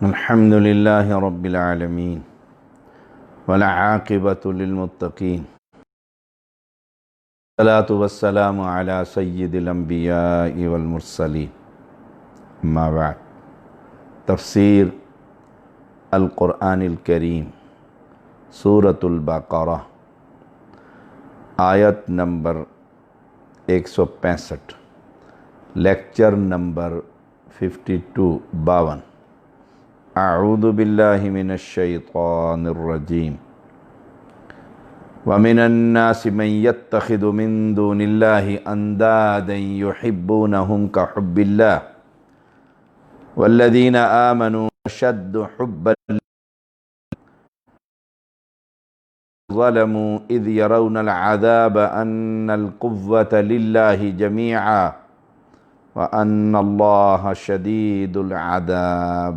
الحمد لله رب العالمين والعاقبة للمتقين والصلاة والسلام على سيد الأنبياء والمرسلين أما بعد تفسیر القرآن الکریم سورۃ البقرہ آیت نمبر 165 لیکچر نمبر 52 اعوذ باللہ من الشیطان الرجیم ومن الناس من يتخذ من دون الله اندادا يحبونهم كحب الله والذين آمنوا اشد حبا ظلموا اذ يرون العذاب ان القوة لله جميعا وان الله شدید العذاب۔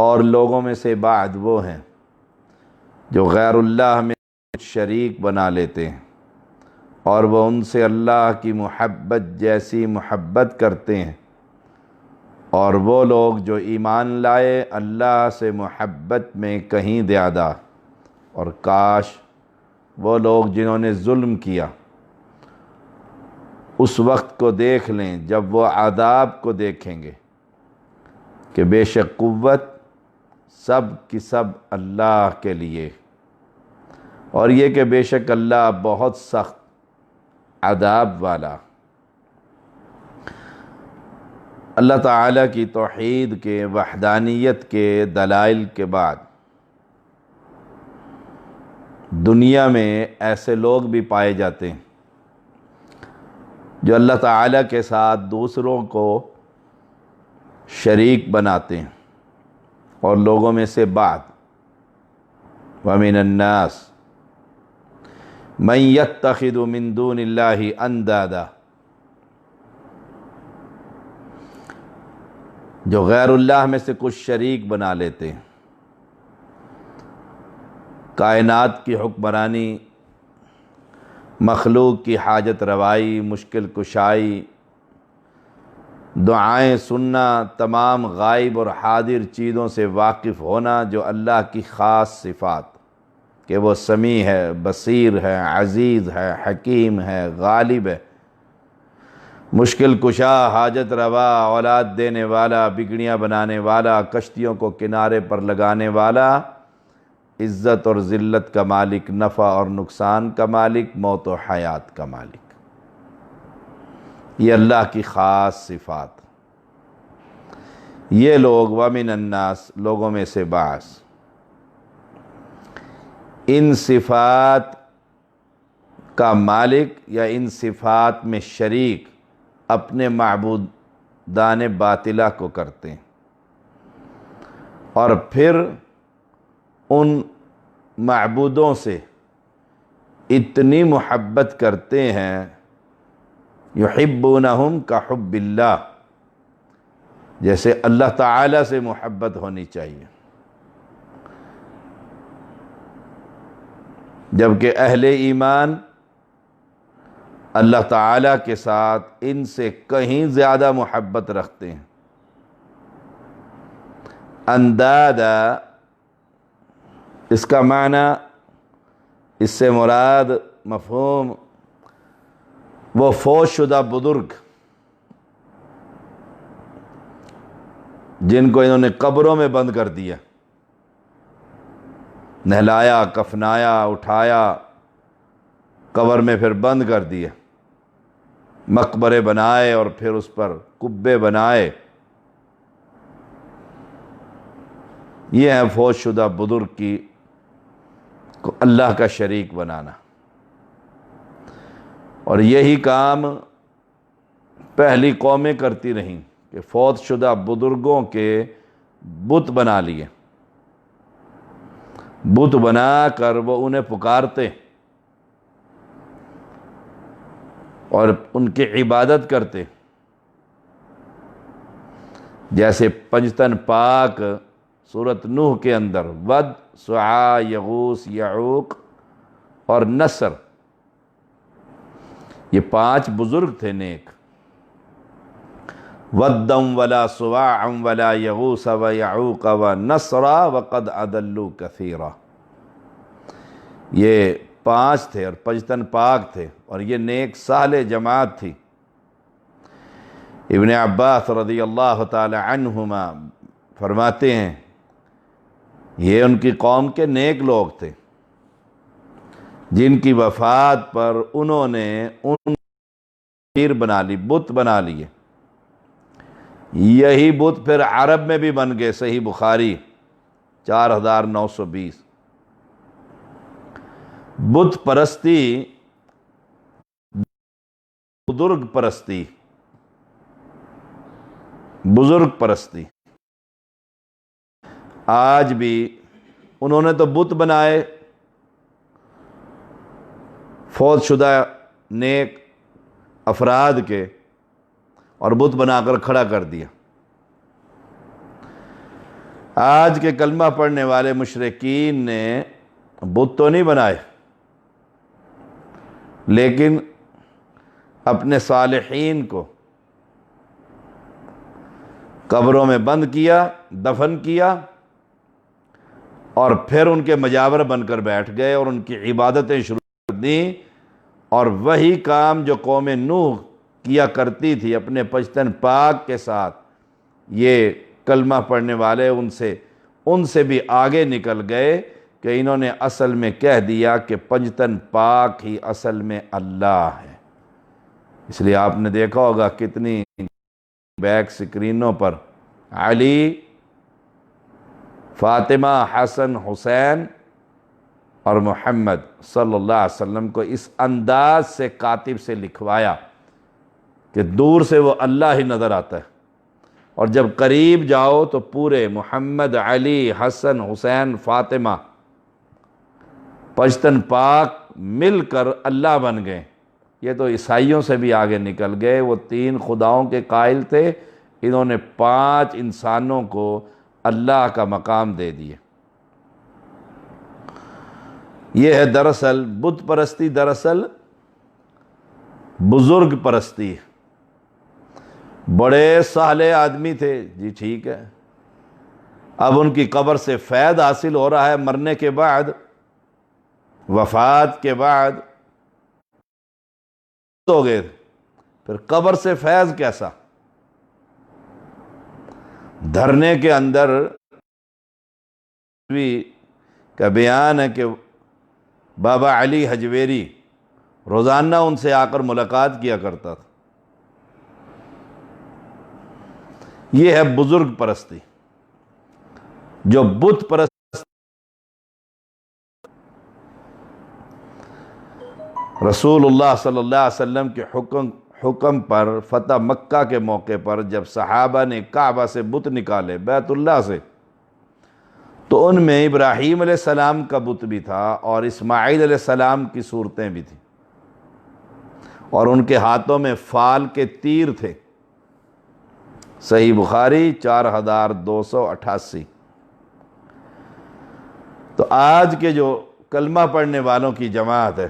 اور لوگوں میں سے بعض وہ ہیں جو غیر اللہ میں شریک بنا لیتے ہیں اور وہ ان سے اللہ کی محبت جیسی محبت کرتے ہیں، اور وہ لوگ جو ایمان لائے اللہ سے محبت میں کہیں زیادہ، اور کاش وہ لوگ جنہوں نے ظلم کیا اس وقت کو دیکھ لیں جب وہ عذاب کو دیکھیں گے کہ بے شک قوت سب کی سب اللہ کے لیے، اور یہ کہ بے شک اللہ بہت سخت عذاب والا۔ اللہ تعالیٰ کی توحید کے وحدانیت کے دلائل کے بعد دنیا میں ایسے لوگ بھی پائے جاتے ہیں جو اللہ تعالیٰ کے ساتھ دوسروں کو شریک بناتے ہیں، اور لوگوں میں سے بعض وَمِنَ النَّاسِ مَن يَتَّخِذُ مِن دُونِ اللَّهِ أَندَادًا، جو غیر اللہ میں سے کچھ شریک بنا لیتے ہیں۔ کائنات کی حکمرانی، مخلوق کی حاجت روائی، مشکل کشائی، دعائیں سننا، تمام غائب اور حاضر چیزوں سے واقف ہونا، جو اللہ کی خاص صفات کہ وہ سمیع ہے، بصیر ہے، عزیز ہے، حکیم ہے، غالب ہے، مشکل کشا، حاجت روا، اولاد دینے والا، بگڑیاں بنانے والا، کشتیوں کو کنارے پر لگانے والا، عزت اور ذلت کا مالک، نفع اور نقصان کا مالک، موت و حیات کا مالک، یہ اللہ کی خاص صفات۔ یہ لوگ وَمِنَ النَّاسِ لوگوں میں سے بعض ان صفات کا مالک یا ان صفات میں شریک اپنے معبودان باطلہ کو کرتے ہیں، اور پھر ان معبودوں سے اتنی محبت کرتے ہیں یحبونہم کحب اللہ، جیسے اللہ تعالیٰ سے محبت ہونی چاہیے، جبکہ اہل ایمان اللہ تعالیٰ کے ساتھ ان سے کہیں زیادہ محبت رکھتے ہیں۔ اندادا، اس کا معنی، اس سے مراد مفہوم وہ فوت شدہ بزرگ جن کو انہوں نے قبروں میں بند کر دیا، نہلایا، کفنایا، اٹھایا، قبر میں پھر بند کر دیا، مقبرے بنائے اور پھر اس پر قبے بنائے، یہ ہے فوت شدہ بزرگ کی کو اللہ کا شریک بنانا۔ اور یہی کام پہلی قومیں کرتی رہیں کہ فوت شدہ بزرگوں کے بت بنا لیے، بت بنا کر وہ انہیں پکارتے اور ان کی عبادت کرتے، جیسے پنجتن پاک سورۃ نوح کے اندر ود، سعا، یغوث، یعوق اور نصر، یہ 5 بزرگ تھے نیک، ودم ولا سواع ولا یغوث ویعوق ونسرا وقد اضلوا کثیرا۔ یہ 5 تھے اور پجتن پاک تھے، اور یہ نیک صالح جماعت تھی۔ ابن عباس رضی اللہ تعالی عنہما فرماتے ہیں یہ ان کی قوم کے نیک لوگ تھے، جن کی وفات پر انہوں نے ان پیر بنا لی، بت بنا لیے۔ یہی بت پھر عرب میں بھی بن گئے، صحیح بخاری 4920۔ بت پرستی بزرگ پرستی، بزرگ پرستی آج بھی انہوں نے تو بت بنائے فوت شدہ نیک افراد کے، اور بت بنا کر کھڑا کر دیا۔ آج کے کلمہ پڑھنے والے مشرکین نے بت تو نہیں بنائے، لیکن اپنے صالحین کو قبروں میں بند کیا، دفن کیا، اور پھر ان کے مجاور بن کر بیٹھ گئے اور ان کی عبادتیں شروع کر دیں۔ اور وہی کام جو قوم نوح کیا کرتی تھی اپنے پجتن پاک کے ساتھ، یہ کلمہ پڑھنے والے ان سے بھی آگے نکل گئے کہ انہوں نے اصل میں کہہ دیا کہ پجتن پاک ہی اصل میں اللہ ہے۔ اس لیے آپ نے دیکھا ہوگا کتنی بیک سکرینوں پر علی، فاطمہ، حسن، حسین اور محمد صلی اللہ علیہ وسلم کو اس انداز سے کاتب سے لکھوایا کہ دور سے وہ اللہ ہی نظر آتا ہے، اور جب قریب جاؤ تو پورے محمد، علی، حسن، حسین، فاطمہ، پجتن پاک مل کر اللہ بن گئے۔ یہ تو عیسائیوں سے بھی آگے نکل گئے، وہ 3 خداؤں کے قائل تھے، انہوں نے 5 انسانوں کو اللہ کا مقام دے دیے۔ یہ ہے دراصل بت پرستی، دراصل بزرگ پرستی۔ بڑے صالح آدمی تھے، جی ٹھیک ہے، اب ان کی قبر سے فیض حاصل ہو رہا ہے، مرنے کے بعد، وفات کے بعد ہو گئے، پھر قبر سے فیض کیسا؟ دھرنے کے اندر بھی کا بیان ہے کہ بابا علی حجویری روزانہ ان سے آ کر ملاقات کیا کرتا تھا۔ یہ ہے بزرگ پرستی۔ جو بت پرست رسول اللہ صلی اللہ علیہ وسلم کے حکم پر فتح مکہ کے موقع پر جب صحابہ نے کعبہ سے بت نکالے، بیت اللہ سے، تو ان میں ابراہیم علیہ السلام کا بت بھی تھا اور اسماعیل علیہ السلام کی صورتیں بھی تھیں، اور ان کے ہاتھوں میں فال کے تیر تھے، صحیح بخاری 4288۔ تو آج کے جو کلمہ پڑھنے والوں کی جماعت ہے،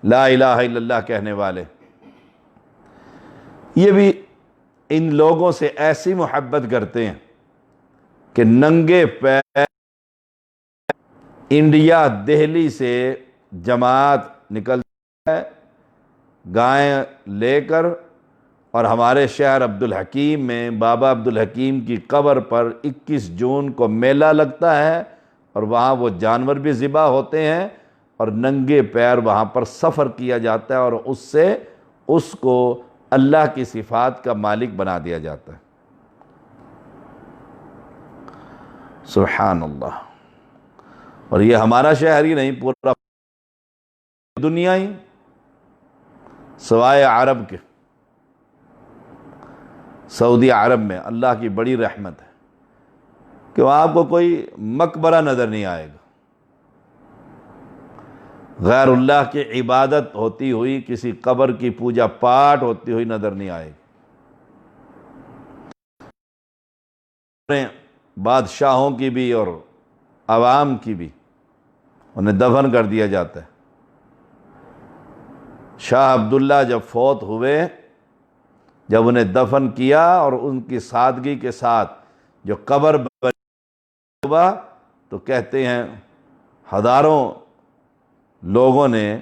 لا الہ الا اللہ کہنے والے، یہ بھی ان لوگوں سے ایسی محبت کرتے ہیں کہ ننگے پیر انڈیا، دہلی سے جماعت نکلتی ہے گائیں لے کر، اور ہمارے شہر عبدالحکیم میں بابا عبدالحکیم کی قبر پر 21 جون کو میلہ لگتا ہے، اور وہاں وہ جانور بھی ذبح ہوتے ہیں، اور ننگے پیر وہاں پر سفر کیا جاتا ہے، اور اس سے اس کو اللہ کی صفات کا مالک بنا دیا جاتا ہے۔ سبحان اللہ۔ اور یہ ہمارا شہر ہی نہیں، پورا دنیا ہی، سوائے عرب کے، سعودی عرب میں اللہ کی بڑی رحمت ہے کہ وہاں آپ کو کوئی مقبرہ نظر نہیں آئے گا، غیر اللہ کی عبادت ہوتی ہوئی، کسی قبر کی پوجا پاٹ ہوتی ہوئی نظر نہیں آئے گی۔ بادشاہوں کی بھی اور عوام کی بھی انہیں دفن کر دیا جاتا ہے۔ شاہ عبداللہ جب فوت ہوئے جب انہیں دفن کیا اور ان کی سادگی کے ساتھ جو قبر ہوا تو کہتے ہیں ہزاروں لوگوں نے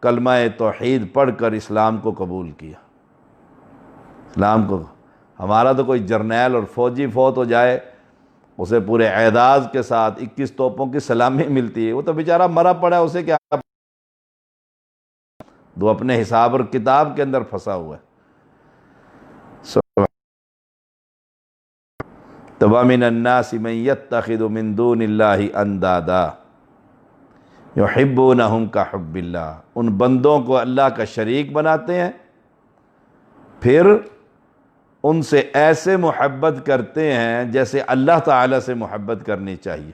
کلمہ توحید پڑھ کر اسلام کو قبول کیا۔ اسلام کو، ہمارا تو کوئی جرنیل اور فوجی فوت ہو جائے اسے پورے اعزاز کے ساتھ 21 توپوں کی سلامی ملتی ہے، وہ تو بیچارہ مرا پڑا ہے، اسے کیا، وہ اپنے حساب اور کتاب کے اندر پھنسا ہوا ہے۔ وَمِنَ النَّاسِ مَن يَتَّخِذُ مِن دُونِ اللَّهِ أَندَادًا يُحِبُّونَهُمْ كَحُبِّ اللَّهِ، ان بندوں کو اللہ کا شریک بناتے ہیں، پھر ان سے ایسے محبت کرتے ہیں جیسے اللہ تعالیٰ سے محبت کرنی چاہیے،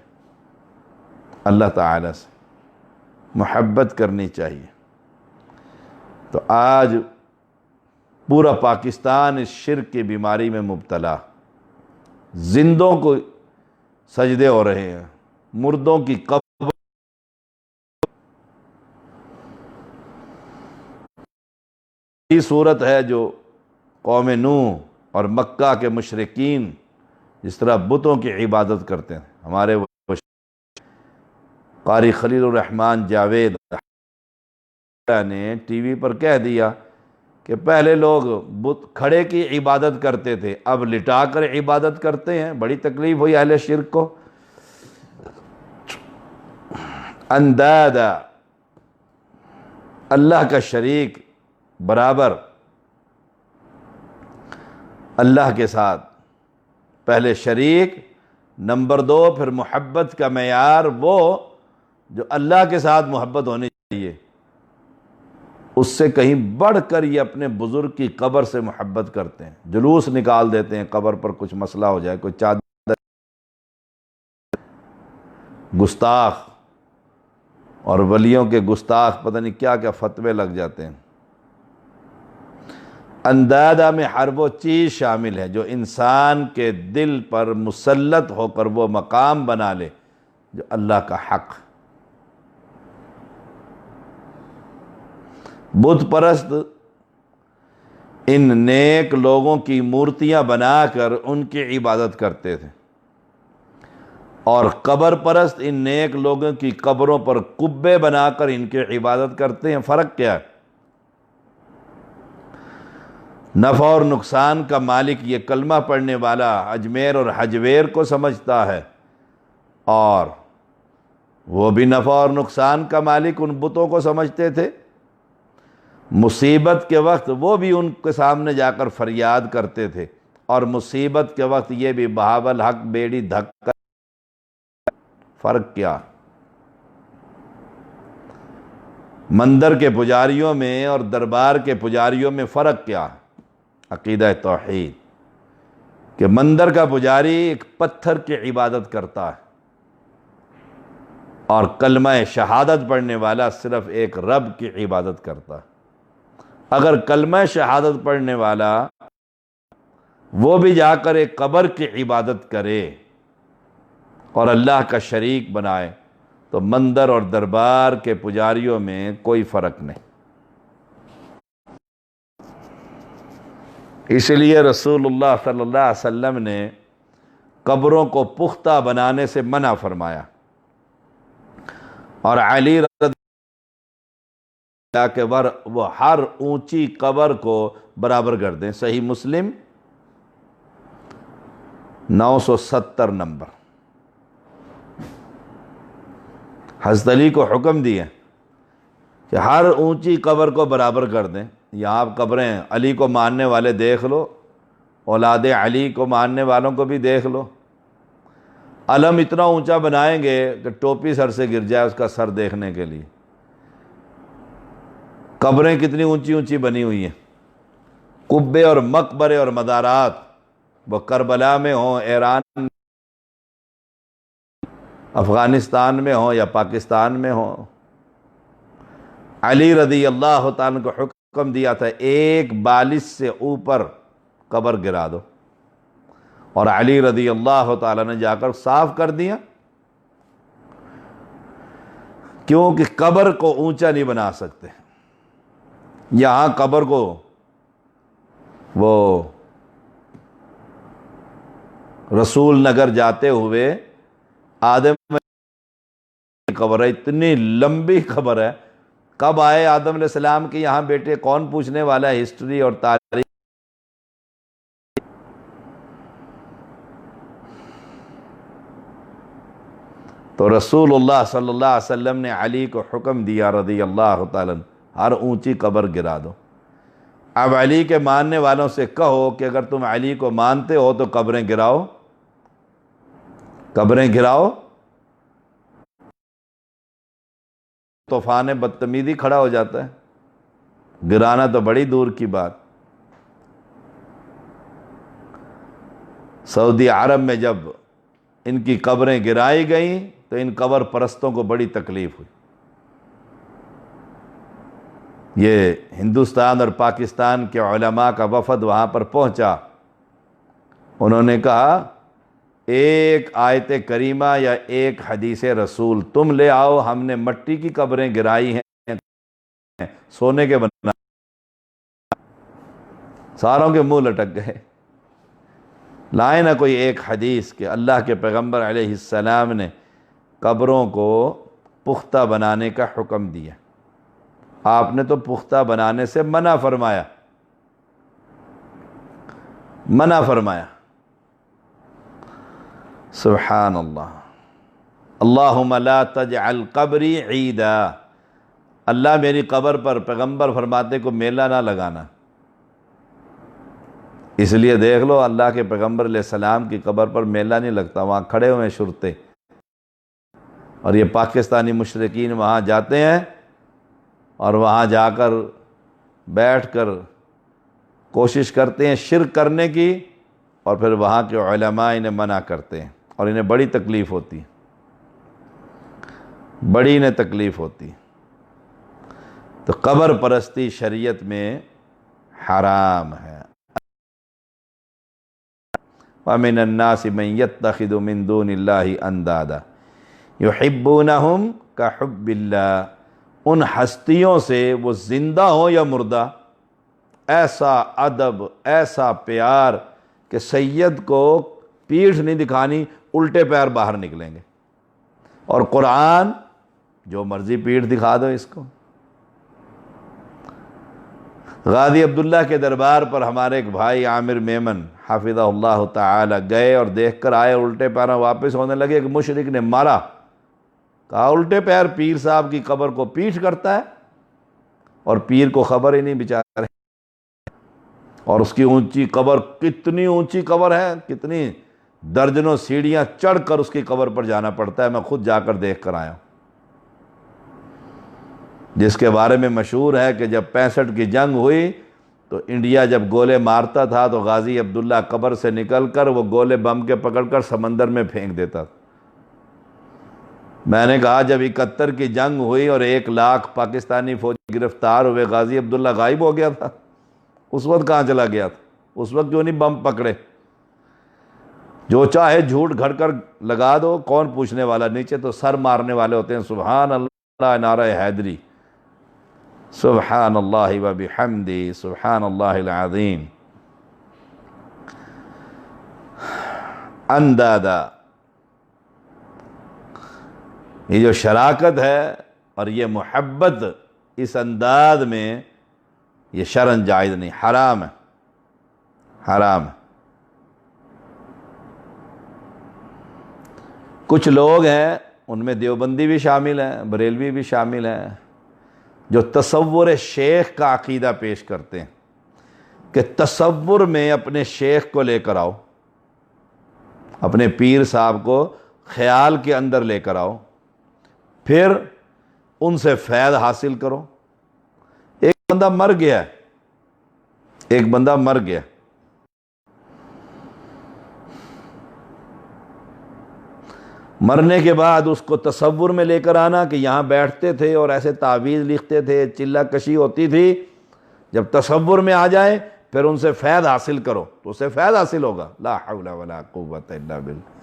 اللہ تعالیٰ سے محبت کرنی چاہیے۔ تو آج پورا پاکستان اس شرک کی بیماری میں مبتلا، زندوں کو سجدے ہو رہے ہیں، مردوں کی قبر، یہ صورت ہے جو قوم نوح اور مکہ کے مشرکین جس طرح بتوں کی عبادت کرتے ہیں۔ ہمارے قاری خلیل الرحمن جاوید نے ٹی وی پر کہہ دیا کہ پہلے لوگ بت کھڑے کی عبادت کرتے تھے، اب لٹا کر عبادت کرتے ہیں۔ بڑی تکلیف ہوئی اہل شرک کو۔ اندادا، اللہ کا شریک برابر اللہ کے ساتھ، پہلے شریک، نمبر 2 پھر محبت کا معیار وہ جو اللہ کے ساتھ محبت ہونی چاہیے، اس سے کہیں بڑھ کر یہ اپنے بزرگ کی قبر سے محبت کرتے ہیں، جلوس نکال دیتے ہیں قبر پر کچھ مسئلہ ہو جائے، کوئی چادر، گستاخ، اور ولیوں کے گستاخ پتہ نہیں کیا کیا فتوے لگ جاتے ہیں۔ اندادہ میں ہر وہ چیز شامل ہے جو انسان کے دل پر مسلط ہو کر وہ مقام بنا لے جو اللہ کا حق۔ بت پرست ان نیک لوگوں کی مورتیاں بنا کر ان کی عبادت کرتے تھے، اور قبر پرست ان نیک لوگوں کی قبروں پر قبے بنا کر ان کی عبادت کرتے ہیں۔ فرق کیا ہے؟ نفع اور نقصان کا مالک یہ کلمہ پڑھنے والا اجمیر اور حجویر کو سمجھتا ہے، اور وہ بھی نفع اور نقصان کا مالک ان بتوں کو سمجھتے تھے۔ مصیبت کے وقت وہ بھی ان کے سامنے جا کر فریاد کرتے تھے، اور مصیبت کے وقت یہ بھی بہاول حق بیڑی دھکا۔ فرق کیا؟ مندر کے پجاریوں میں اور دربار کے پجاریوں میں فرق کیا؟ عقیدہ توحید، کہ مندر کا پجاری ایک پتھر کی عبادت کرتا ہے، اور کلمہ شہادت پڑھنے والا صرف ایک رب کی عبادت کرتا ہے۔ اگر کلمہ شہادت پڑھنے والا وہ بھی جا کر ایک قبر کی عبادت کرے اور اللہ کا شریک بنائے تو مندر اور دربار کے پجاریوں میں کوئی فرق نہیں۔ اس لیے رسول اللہ صلی اللہ علیہ وسلم نے قبروں کو پختہ بنانے سے منع فرمایا، اور علی رضی اللہ کے وہ ہر اونچی قبر کو برابر کر دیں۔ صحیح مسلم 970 نمبر۔ حضرت علی کو حکم دیے کہ ہر اونچی قبر کو برابر کر دیں۔ یہاں آپ قبریں علی کو ماننے والے دیکھ لو، اولاد علی کو ماننے والوں کو بھی دیکھ لو، علم اتنا اونچا بنائیں گے کہ ٹوپی سر سے گر جائے اس کا سر دیکھنے کے لیے۔ قبریں کتنی اونچی اونچی بنی ہوئی ہیں، قبے اور مقبرے اور مزارات، وہ کربلا میں ہوں، ایران میں، افغانستان میں ہوں یا پاکستان میں ہوں۔ علی رضی اللہ تعالیٰ کو حکم دیا تھا ایک بالش سے اوپر قبر گرا دو، اور علی رضی اللہ تعالیٰ نے جا کر صاف کر دیا، کیونکہ قبر کو اونچا نہیں بنا سکتے۔ یہاں قبر کو وہ رسول نگر جاتے ہوئے آدم کی قبر ہے، اتنی لمبی قبر ہے، کب آئے آدم علیہ السلام کے یہاں بیٹے کون پوچھنے والا ہے، ہسٹری اور تاریخ۔ تو رسول اللہ صلی اللہ علیہ وسلم نے علی کو حکم دیا رضی اللہ تعالیٰ عنہ، ہر اونچی قبر گرا دو۔ اب علی کے ماننے والوں سے کہو کہ اگر تم علی کو مانتے ہو تو قبریں گراؤ، قبریں گراؤ۔ طوفان بدتمیزی کھڑا ہو جاتا ہے، گرانا تو بڑی دور کی بات۔ سعودی عرب میں جب ان کی قبریں گرائی گئیں تو ان قبر پرستوں کو بڑی تکلیف ہوئی۔ یہ ہندوستان اور پاکستان کے علماء کا وفد وہاں پر پہنچا، انہوں نے کہا ایک آیت کریمہ یا ایک حدیث رسول تم لے آؤ، ہم نے مٹی کی قبریں گرائی ہیں سونے کے بنا۔ ساروں کے منہ لٹک گئے، لائے نہ کوئی ایک حدیث کہ اللہ کے پیغمبر علیہ السلام نے قبروں کو پختہ بنانے کا حکم دیا، آپ نے تو پختہ بنانے سے منع فرمایا، منع فرمایا۔ سبحان اللہ۔ اللہم لا تجعل قبری عیدا، اللہ میری قبر پر، پیغمبر فرماتے کو میلہ نہ لگانا۔ اس لیے دیکھ لو اللہ کے پیغمبر علیہ السلام کی قبر پر میلہ نہیں لگتا، وہاں کھڑے ہوئے شرطے، اور یہ پاکستانی مشرکین وہاں جاتے ہیں اور وہاں جا کر بیٹھ کر کوشش کرتے ہیں شرک کرنے کی، اور پھر وہاں کے علماء انہیں منع کرتے ہیں، اور انہیں بڑی تکلیف ہوتی ہے، بڑی انہیں تکلیف ہوتی ہے۔ تو قبر پرستی شریعت میں حرام ہے۔ وَمِنَ النَّاسِ مَن يَتَّخِذُ مِن دُونِ اللَّهِ أَندَادًا يُحِبُّونَهُمْ كَحُبِّ اللَّهِ، ان ہستیوں سے وہ زندہ ہو یا مردہ ایسا ادب، ایسا پیار کہ سید کو پیٹھ نہیں دکھانی، الٹے پیر باہر نکلیں گے، اور قرآن جو مرضی پیٹھ دکھا دو اس کو۔ غازی عبداللہ کے دربار پر ہمارے ایک بھائی عامر میمن حافظہ اللہ تعالی گئے اور دیکھ کر آئے، الٹے پیروں واپس ہونے لگے، ایک مشرک نے مارا، کہا الٹے پیر پیر صاحب کی قبر کو پیٹھ کرتا ہے، اور پیر کو خبر ہی نہیں بیچارے، اور اس کی اونچی قبر، کتنی اونچی قبر ہے، کتنی درجنوں سیڑھیاں چڑھ کر اس کی قبر پر جانا پڑتا ہے، میں خود جا کر دیکھ کر آیا ہوں، جس کے بارے میں مشہور ہے کہ جب 65 کی جنگ ہوئی تو انڈیا جب گولے مارتا تھا تو غازی عبداللہ قبر سے نکل کر وہ گولے بم کے پکڑ کر سمندر میں پھینک دیتا تھا۔ میں نے کہا جب 71 کی جنگ ہوئی اور 1 لاکھ پاکستانی فوجی گرفتار ہوئے، غازی عبداللہ غائب ہو گیا تھا، اس وقت کہاں چلا گیا تھا؟ اس وقت کیوں نہیں بم پکڑے؟ جو چاہے جھوٹ گھڑ کر لگا دو، کون پوچھنے والا؟ نیچے تو سر مارنے والے ہوتے ہیں۔ سبحان اللہ، نعرہ حیدری، سبحان اللہ و بحمدی، سبحان اللہ العظیم۔ اندادا، یہ جو شراکت ہے اور یہ محبت اس انداز میں، یہ شرعاً جائز نہیں، حرام ہے، حرام ہے۔ کچھ لوگ ہیں، ان میں دیوبندی بھی شامل ہیں، بریلوی بھی شامل ہیں، جو تصور شیخ کا عقیدہ پیش کرتے ہیں کہ تصور میں اپنے شیخ کو لے کر آؤ، اپنے پیر صاحب کو خیال کے اندر لے کر آؤ، پھر ان سے فیض حاصل کرو۔ ایک بندہ مر گیا، ایک بندہ مر گیا، مرنے کے بعد اس کو تصور میں لے کر آنا کہ یہاں بیٹھتے تھے اور ایسے تعویذ لکھتے تھے، چلہ کشی ہوتی تھی، جب تصور میں آ جائے پھر ان سے فیض حاصل کرو تو اسے فیض حاصل ہوگا۔ لا حول ولا قوت الا باللہ۔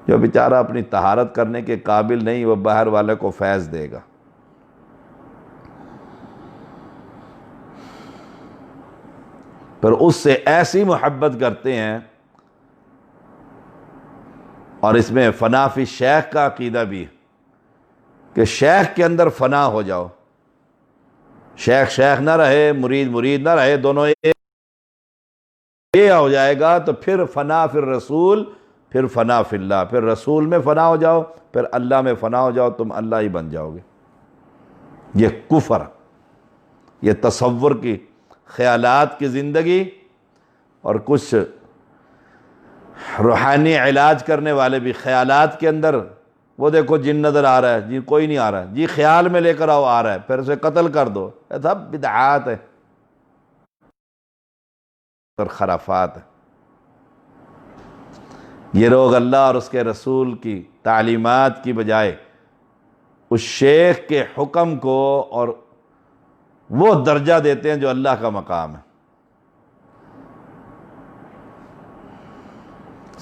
جو بیچارہ اپنی طہارت کرنے کے قابل نہیں، وہ باہر والے کو فیض دے گا۔ پھر اس سے ایسی محبت کرتے ہیں. اور اس میں فنا فی شیخ کا عقیدہ بھی ہے کہ شیخ کے اندر فنا ہو جاؤ، شیخ شیخ نہ رہے، مرید مرید نہ رہے، دونوں ایک یہ ہو جائے گا تو پھر فنا فی الرسول، پھر فنا فی اللہ، پھر رسول میں فنا ہو جاؤ، پھر اللہ میں فنا ہو جاؤ، تم اللہ ہی بن جاؤ گے. یہ کفر، یہ تصور کی خیالات کی زندگی. اور کچھ روحانی علاج کرنے والے بھی خیالات کے اندر، وہ دیکھو جن نظر آ رہا ہے جی، کوئی نہیں آ رہا ہے جی، خیال میں لے کر آؤ آ رہا ہے، پھر اسے قتل کر دو. یہ سب بدعات ہے اور خرافات ہے. یہ لوگ اللہ اور اس کے رسول کی تعلیمات کی بجائے اس شیخ کے حکم کو اور وہ درجہ دیتے ہیں جو اللہ کا مقام ہے.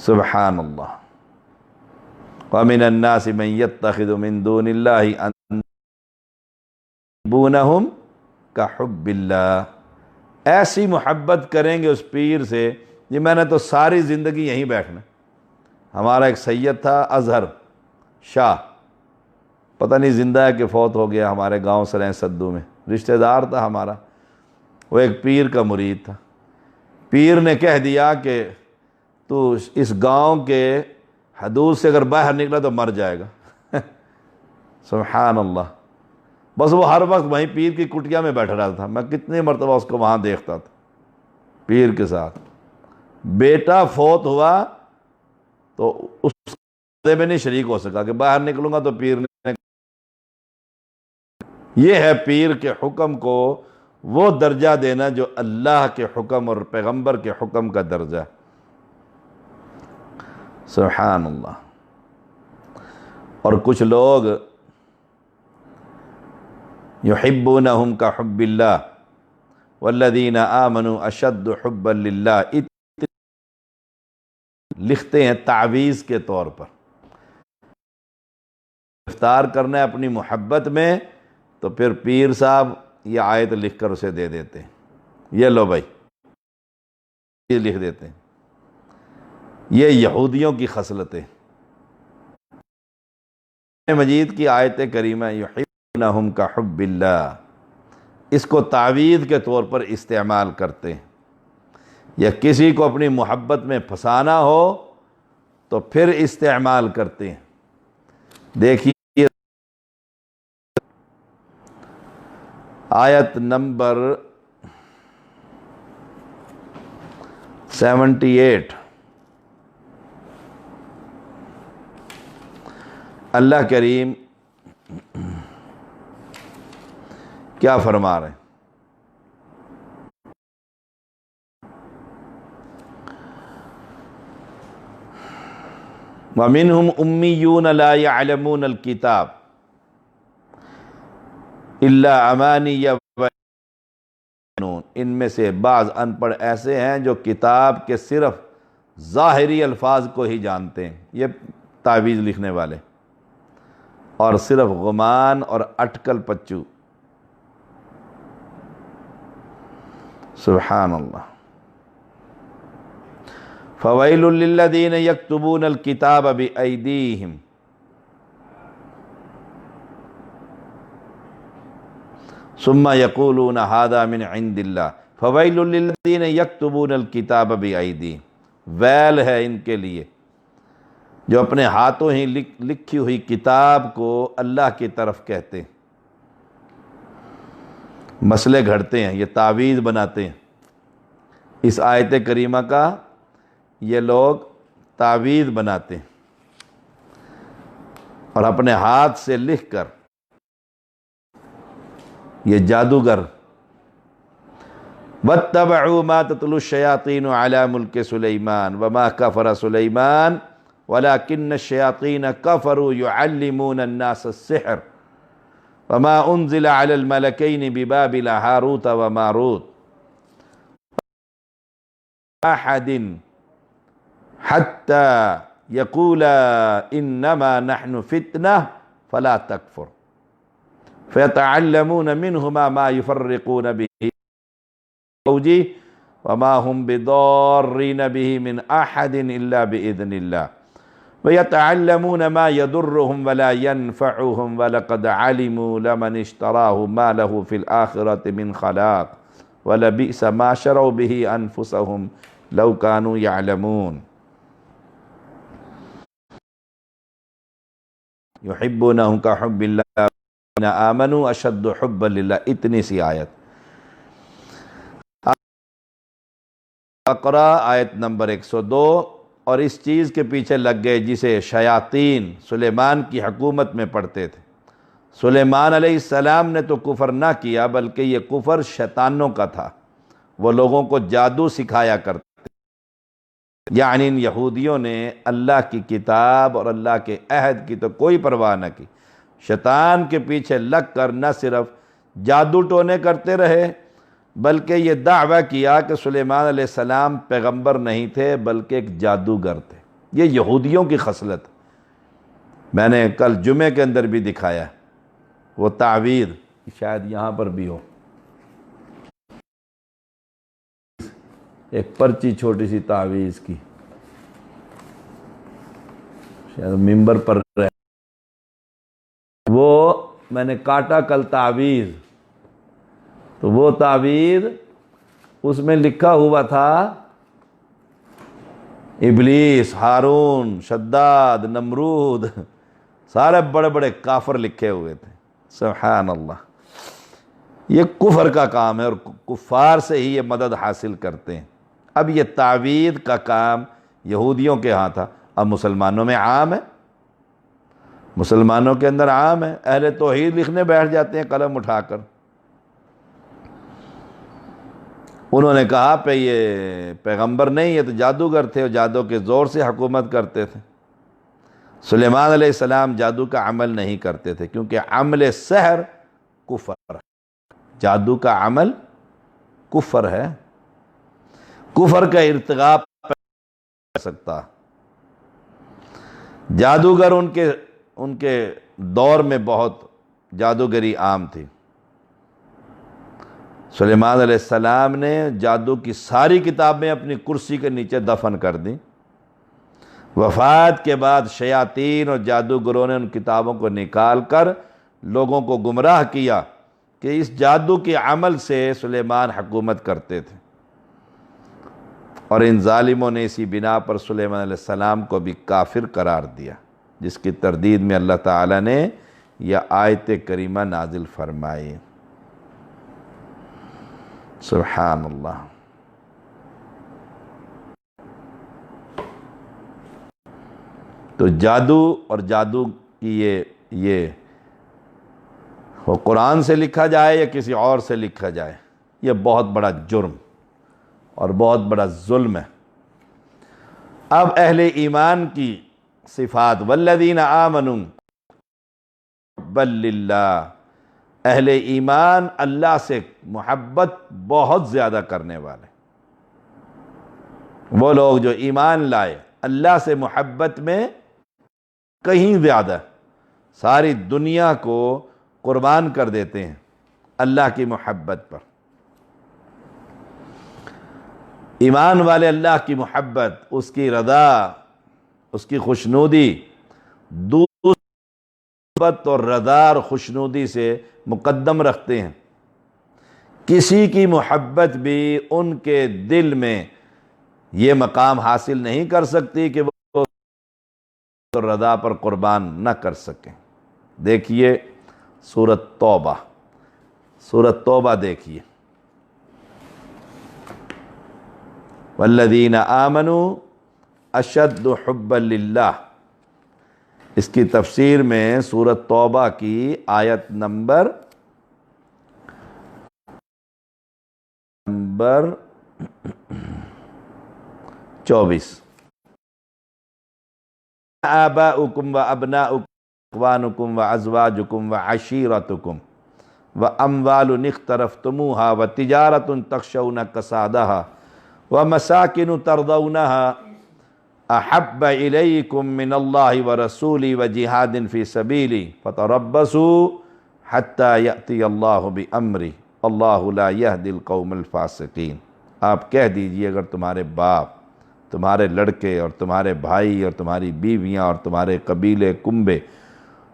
سبحان اللہ. وَمِنَ النَّاسِ مَن يَتَّخِذُ مِن دُونِ اللَّهِ يُحِبُّونَهُمْ كَحُبِّ اللَّهِ. ایسی محبت کریں گے اس پیر سے جی میں نے تو ساری زندگی یہیں بیٹھنا. ہمارا ایک سید تھا اظہر شاہ، پتہ نہیں زندہ ہے کہ فوت ہو گیا، ہمارے گاؤں سریں سدو میں رشتہ دار تھا ہمارا. وہ ایک پیر کا مرید تھا. پیر نے کہہ دیا کہ تو اس گاؤں کے حدود سے اگر باہر نکلا تو مر جائے گا. سبحان اللہ. بس وہ ہر وقت وہیں پیر کی کٹیا میں بیٹھا رہتا تھا. میں کتنی مرتبہ اس کو وہاں دیکھتا تھا پیر کے ساتھ. بیٹا فوت ہوا تو اس میں نہیں شریک ہو سکا کہ باہر نکلوں گا تو پیر نے. یہ ہے پیر کے حکم کو وہ درجہ دینا جو اللہ کے حکم اور پیغمبر کے حکم کا درجہ. سبحان اللہ. اور کچھ لوگ یحبونہم کحب اللہ والذین آمنوا اشد حبا للہ. لکھتے ہیں تعویذ کے طور پر گرفتار کرنا ہے اپنی محبت میں، تو پھر پیر صاحب یہ آیت لکھ کر اسے دے دیتے ہیں، یہ لو بھائی، یہ لکھ دیتے ہیں. یہ یہودیوں کی خصلتیں. مجید کی آیت کریمہ یحبونہم کحب اللہ، اس کو تعویذ کے طور پر استعمال کرتے ہیں. یا کسی کو اپنی محبت میں پھنسانا ہو تو پھر استعمال کرتے ہیں. دیکھیے آیت نمبر 78. اللہ کریم کیا فرما رہے ہیں؟ وَمِنْهُمْ أُمِّيُّونَ لَا يَعْلَمُونَ الْكِتَابَ إِلَّا أَمَانِيَّ وَيَظُنُّونَ. ان میں سے بعض ان پڑھ ایسے ہیں جو کتاب کے صرف ظاہری الفاظ کو ہی جانتے ہیں، یہ تعویذ لکھنے والے، اور صرف گمان اور اٹکل پچو. سبحان اللہ. فَوَيْلٌ لِّلَّذِينَ يَكْتُبُونَ الْكِتَابَ بِأَيْدِيهِمْ ثُمَّ يَقُولُونَ هَذَا مِنْ عِنْدِ اللَّهِ فَوَيْلٌ لِّلَّذِينَ يَكْتُبُونَ الْكِتَابَ بِأَيْدِيهِمْ. ویل ہے ان کے لیے جو اپنے ہاتھوں ہی لکھی ہوئی کتاب کو اللہ کی طرف کہتے ہیں. مسئلے گھڑتے ہیں، یہ تعویذ بناتے ہیں. اس آیت کریمہ کا یہ لوگ تعویذ بناتے ہیں اور اپنے ہاتھ سے لکھ کر، یہ جادوگر. وَاتَّبَعُوا مَا تَتْلُو الشَّيَاطِينُ عَلَى مُلْكِ سُلَيْمَانَ وَمَا كَفَرَ سُلَيْمَانَ وَلَكِنَّ الشَّيَاطِينَ كَفَرُوا يُعَلِّمُونَ النَّاسَ السِّحْرَ وَمَا أُنزِلَ عَلَى الْمَلَكَيْنِ بِبَابِلَ هَارُوتَ وَمَارُوتَ أَحَدٍ حَتَّى يَقُولَا إِنَّمَا نَحْنُ فِتْنَةٌ فَلَا تَكْفُرْ فَيَتَعَلَّمُونَ مِنْهُمَا مَا يُفَرِّقُونَ بِهِ زَوْجِهِ وما هم بضارين به من أحد إلا بإذن الله ويتعلمون ما يضرهم ولا ينفعهم ولقد علموا لمن اشتراه ما له في الآخرة من خلاق ولبئس ما شروا به أنفسهم لو كانوا يعلمون يحبونهم كحب الله الذين آمنوا أشد حبا لله. اتنی سی آیت. بقرہ آیت نمبر 102. اور اس چیز کے پیچھے لگ گئے جسے شیاطین سلیمان کی حکومت میں پڑھتے تھے. سلیمان علیہ السلام نے تو کفر نہ کیا بلکہ یہ کفر شیطانوں کا تھا. وہ لوگوں کو جادو سکھایا کرتے تھے. یعنی ان یہودیوں نے اللہ کی کتاب اور اللہ کے عہد کی تو کوئی پرواہ نہ کی. شیطان کے پیچھے لگ کر نہ صرف جادو ٹونے کرتے رہے بلکہ یہ دعویٰ کیا کہ سلیمان علیہ السلام پیغمبر نہیں تھے بلکہ ایک جادوگر تھے. یہ یہودیوں کی خصلت میں نے کل جمعے کے اندر بھی دکھایا. وہ تعویذ شاید یہاں پر بھی ہو، ایک پرچی چھوٹی سی تعویذ کی، شاید ممبر پر رہے. وہ میں نے کاٹا کل تعویذ، تو وہ تعویذ اس میں لکھا ہوا تھا ابلیس، ہارون، شداد، نمرود، سارے بڑے بڑے کافر لکھے ہوئے تھے. سبحان اللہ. یہ کفر کا کام ہے اور کفار سے ہی یہ مدد حاصل کرتے ہیں. اب یہ تعویذ کا کام یہودیوں کے ہاں تھا، اب مسلمانوں میں عام ہے، مسلمانوں کے اندر عام ہے. اہل توحید لکھنے بیٹھ جاتے ہیں قلم اٹھا کر. انہوں نے کہا پہ یہ پیغمبر نہیں، یہ تو جادوگر تھے اور جادو کے زور سے حکومت کرتے تھے. سلیمان علیہ السلام جادو کا عمل نہیں کرتے تھے کیونکہ عمل سحر کفر ہے. جادو کا عمل کفر ہے، کفر کا ارتکاب کر سکتا. جادوگر ان کے دور میں بہت جادوگری عام تھی. سلیمان علیہ السلام نے جادو کی ساری کتابیں اپنی کرسی کے نیچے دفن کر دیں. وفات کے بعد شیاطین اور جادوگروں نے ان کتابوں کو نکال کر لوگوں کو گمراہ کیا کہ اس جادو کے عمل سے سلیمان حکومت کرتے تھے. اور ان ظالموں نے اسی بنا پر سلیمان علیہ السلام کو بھی کافر قرار دیا، جس کی تردید میں اللہ تعالیٰ نے یہ آیت کریمہ نازل فرمائی. سبحان اللہ. تو جادو اور جادو کی یہ وہ قرآن سے لکھا جائے یا کسی اور سے لکھا جائے، یہ بہت بڑا جرم اور بہت بڑا ظلم ہے. اب اہل ایمان کی صفات، والذین آمنوا بل للہ، اہل ایمان اللہ سے محبت بہت زیادہ کرنے والے، وہ لوگ جو ایمان لائے اللہ سے محبت میں کہیں زیادہ، ساری دنیا کو قربان کر دیتے ہیں اللہ کی محبت پر. ایمان والے اللہ کی محبت، اس کی رضا، اس کی خوشنودی دوسری محبت اور رضا اور خوشنودی سے مقدم رکھتے ہیں. کسی کی محبت بھی ان کے دل میں یہ مقام حاصل نہیں کر سکتی کہ وہ رضا پر قربان نہ کر سکیں. دیکھیے سورۃ توبہ دیکھیے. والذین آمنوا اشد حبا للہ، اس کی تفسیر میں سورۃ توبہ کی آیت نمبر 24. آباؤکم و ابناؤکم اخوانکم و ازواجکم و عشیرتکم و اموال اقترفتموها و تجارت تخشون کسادها و مساکن ترضونها احب الیکم من اللہ و رسولی و جہاد فی سبیلی فتربصوا حتی یأتی اللہ بامرہ اللہ لا یہدی القوم الفاسقین. آپ کہہ دیجئے اگر تمہارے باپ، تمہارے لڑکے اور تمہارے بھائی اور تمہاری بیویاں اور تمہارے قبیلے کنبے،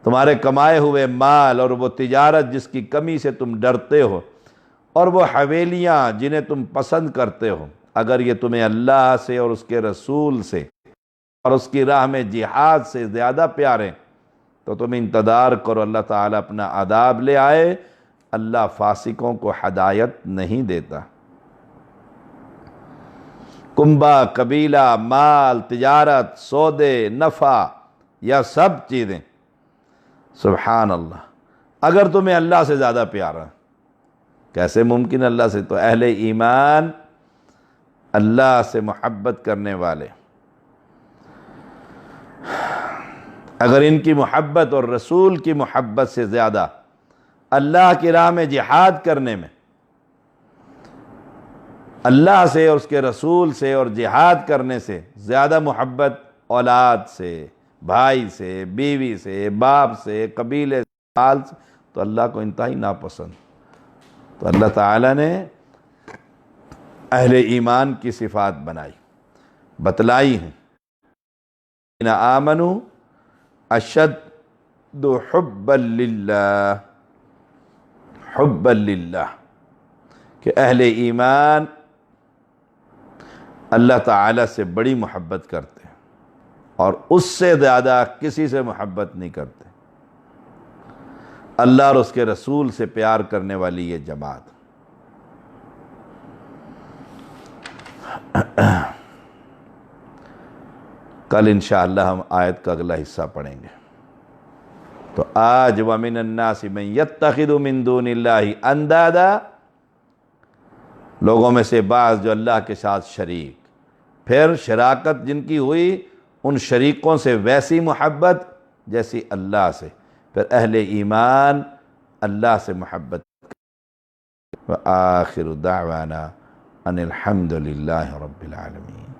تمہارے کمائے ہوئے مال اور وہ تجارت جس کی کمی سے تم ڈرتے ہو، اور وہ حویلیاں جنہیں تم پسند کرتے ہو، اگر یہ تمہیں اللہ سے اور اس کے رسول سے اور اس کی راہ میں جہاد سے زیادہ پیارے، تو تم انتظار کرو، اللہ تعالیٰ اپنا عذاب لے آئے۔ اللہ فاسقوں کو ہدایت نہیں دیتا۔ کنبہ، قبیلہ، مال، تجارت، سودے، نفع، یا سب چیزیں، سبحان اللہ، اگر تمہیں اللہ سے زیادہ پیارا، کیسے ممکن اللہ سے؟ تو اہل ایمان اللہ سے محبت کرنے والے، اگر ان کی محبت اور رسول کی محبت سے زیادہ اللہ کی راہ میں جہاد کرنے میں، اللہ سے اور اس کے رسول سے اور جہاد کرنے سے زیادہ محبت اولاد سے، بھائی سے، بیوی سے، باپ سے، قبیلے سے، مال سے، تو اللہ کو انتہائی ناپسند۔ تو اللہ تعالیٰ نے اہل ایمان کی صفات بنائی، بتلائی ہیں۔ ان آمنوا اشد حبا للہ، حبا للہ، کہ اہل ایمان اللہ تعالیٰ سے بڑی محبت کرتے ہیں اور اس سے زیادہ کسی سے محبت نہیں کرتے۔ اللہ اور اس کے رسول سے پیار کرنے والی یہ جماعت۔ کل انشاءاللہ ہم آیت کا اگلا حصہ پڑھیں گے۔ تو آج وَمِنَ النَّاسِ مَن يَتَّخِذُ مِن دُونِ اللَّهِ اندادا، لوگوں میں سے بعض جو اللہ کے ساتھ شریک، پھر شراکت جن کی ہوئی ان شریکوں سے ویسی محبت جیسی اللہ سے، پھر اہل ایمان اللہ سے محبت۔ وآخر دعوانا ان الحمد للہ رب العالمین۔